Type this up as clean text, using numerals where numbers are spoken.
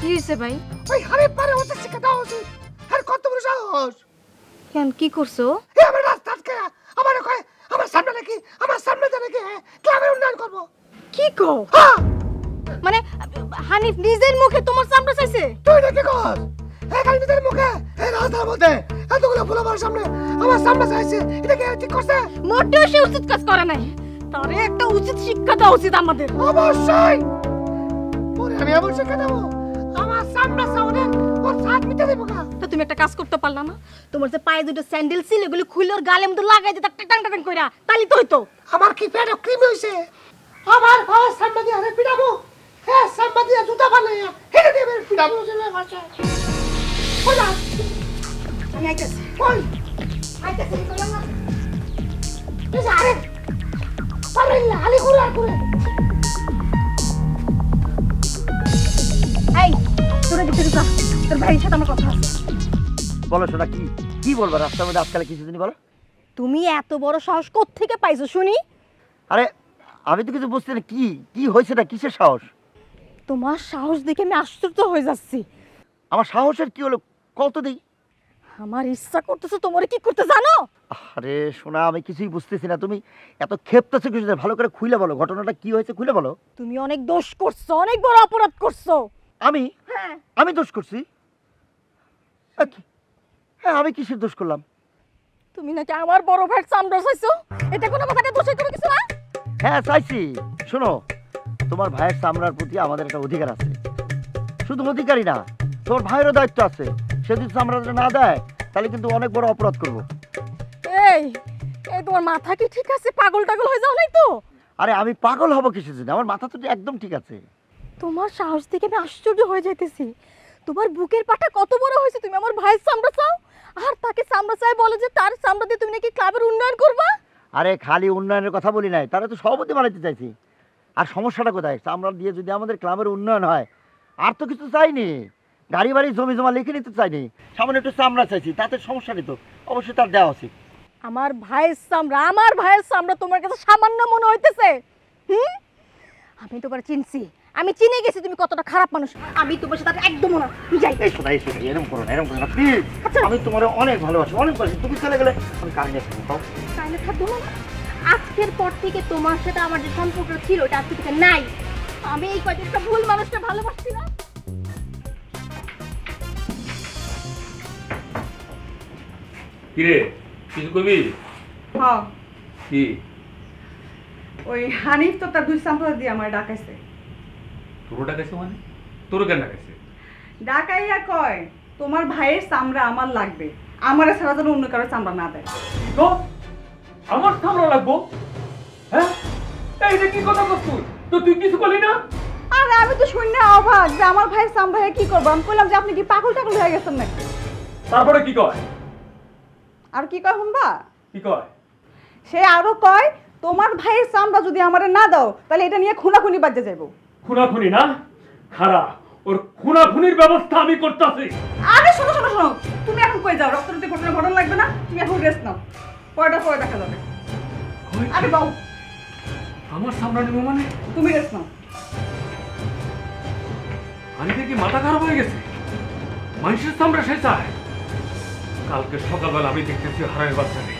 কি হইছে ভাই? ওই হারিফ পারে উচিত শিক্ষা দেওয়া উচিত। আর কত বড় সাহস! কেন কি করছো? এ আমার রাস্তা আটকে আমার কয় আমার সামনে নাকি ক্লাবের উন্নয়ন করব। কি কও? হ্যাঁ মানে হানিফ নিজের মুখে তোমার সামনে চাইছে? তুই নাকি কস এই খালি নিজের মুখে এই রাস্তার মধ্যে এতগুলো ফুল আমার সামনে চাইছে, এটা কি ঠিক করছে? মোটেও সে উচিত কাজ করে নাই। তারে একটা উচিত শিক্ষা দেওয়া উচিত আমাদের। অবশ্যই পরে আমি এমন শিক্ষা দেবো আমার সামনে সামনে ওর সাথ মিটে দেবো না। তো তুমি একটা কাজ করতে পারলা না? তোমার যে পায়ে দুটো স্যান্ডেল ছিল এগুলো খুলে ওর গালের মধ্যে লাগাই দিতে টাং টাং কইরা, তালি তো হইতো। আমার কি পেটে ক্রিম হইছে? আমার পায়ের সামনে দিয়ে আরে পিটাবো, হ্যাঁ সামনে দিয়ে জুতা বানাইয়া হেঁটে দেবে পিটাবো জেনে ভাষা। ওলা আমি আইতাছি। ওই আইতাছি কইলাম না। এই যে আরে পারেন আলি ঘুরে ঘুরে। এই তোরা ভিতরে যা, তোর ভাইয়ের সাথে আমার কথা আছে। বলো শোনা, কি বলবো রাস্তার মধ্যে আজকাল কিছু দিনই বলো। তুমি এত বড় সাহস কোত্থেকে পাইছো শুনি? আরে আমি তো কিছু বুঝতে না, কি হয়েছে না, কিসের সাহস? তোমার সাহস দেখে আমি আশ্চর্য হয়ে যাচ্ছি। আমার সাহসের কি হলো কত দিই? আমার ইচ্ছা করতেছে তোমারে কি করতে জানো? আরে শোনা, আমি কিছুই বুঝতেছি না, তুমি এত ক্ষেপতেছো কিছু না, ভালো করে খুলে বলো ঘটনাটা কি হয়েছে, খুলে বলো। তুমি অনেক দোষ করছো, অনেক বড় অপরাধ করছো। আমি হ্যাঁ আমি দোষ করছি? হ্যাঁ আমি কিসের দোষ করলাম? তুমি নাকি আমার বড় ভাইয়ের চামড়া চাইছো, এটা কোনো কথাকে দোষে করে কিছু না? হ্যাঁ চাইছি। শোনো, তোমার ভাইয়ের চামড়ার প্রতি আমাদের একটা অধিকার আছে। শুধু অধিকারই না, তোমার ভাইয়েরও দায়িত্ব আছে। সে যদি চামড়াটা না দেয় তাহলে কিন্তু অনেক বড় অপরাধ করবো। এই এই তোমার মাথা কি ঠিক আছে? পাগল টাগল হয়ে যাও নাই তো? আরে আমি পাগল হব কিসের জন্য? আমার মাথা তো একদম ঠিক আছে। তোমার সাহস দেখে আমি আশ্চর্য হয়ে যাইতেছি। তোমার বুকের পাটা কত বড় হয়েছে, তুমি আমার ভাইয়ের চামড়া চাও, আর তাকে চামড়া চাই বলে যে তার চামড়া দিয়ে তুমি নাকি ক্লাবের উন্নয়ন করবা। আরে খালি উন্নয়নের কথা বলি নাই, তারা তো সভাপতি বানাইতে চাইছি। আর সমস্যাটা কোথায়? চামড়া দিয়ে যদি আমাদের ক্লাবের উন্নয়ন হয়, আর তো কিছু চাইনি, গাড়ি বাড়ি জমি জমা লিখে নিতে চাইনি, সামনে একটু চামড়া চাইছি, তাতে সমস্যা নেই তো, অবশ্যই তার দেওয়া উচিত। আমার ভাইয়ের চামড়া তোমার কাছে সামান্য মনে হইতেছে? আমি তোমার চিনছি, আমি চিনে গেছি তুমি কতটা খারাপ মানুষ। আমি তোমার সাথে একদম না যাই। এরকম করো না, প্লিজ। আমি তোমার অনেক ভালোবাসি, অনেক ভালোবাসি। তুমি চলে গেলে আমি কাহিনী থাকবো, তাইলে থাকবো না। আজকের পর থেকে তোমার সাথে আমার যে সম্পর্ক ছিল ওটা আজকে থেকে নাই। আমি এই কয়দিন একটা ভুল মানুষটা ভালোবাসছি না। কিরে কিছু কবি? হ্যাঁ কি? ওই হানিফ তো তার দুই সাম্প্রদায় দিয়ে আমার ডাকাইছে। তোর ডাকাইছে মানে? তোর কেন ডাকাইছে? ডাকাইয়া কয় তোমার ভাইয়ের চামড়া আমার লাগবে, আমার ছাড়া যেন অন্য কারো চামড়া না দেয়। তো আমার সামনে লাগবো? হ্যাঁ এইটা কি কথা বলছিস? তো তুই কিছু করলি না? আরে আমি তো শুনি না অবাক যে আমার ভাইয়ের চামড়া কি করবো। আমি বললাম যে আপনি কি পাগল টাগল হয়ে গেছেন নাকি? তারপরে কি কয়? আর কি কয় শুনবা? কি কয়? সে আরো কয় তোমার ভাইয়ের চামড়া যদি আমারে না দাও তাহলে এটা নিয়ে খুনাখুনি বাজে যাবো। খুনাখুনি না? খারাপ, ওর খুনাখুনির ব্যবস্থা আমি করতেছি। আরে শোনো শোনো শোনো, তুমি এখন কই যাও? রক্তরক্তে ঘটনা ঘটনা লাগবে না, তুমি এখন রেস্ট নাও, পরে দেখা যাবে। আরে বাবু আমার সামনে নিব মানে? তুমি রেস্ট নাও। আমি দেখি মাথা খারাপ হয়ে গেছে, মানুষের সামনে সে চায়। কালকে সকালবেলা আমি দেখতেছি হারামের বাচ্চাকে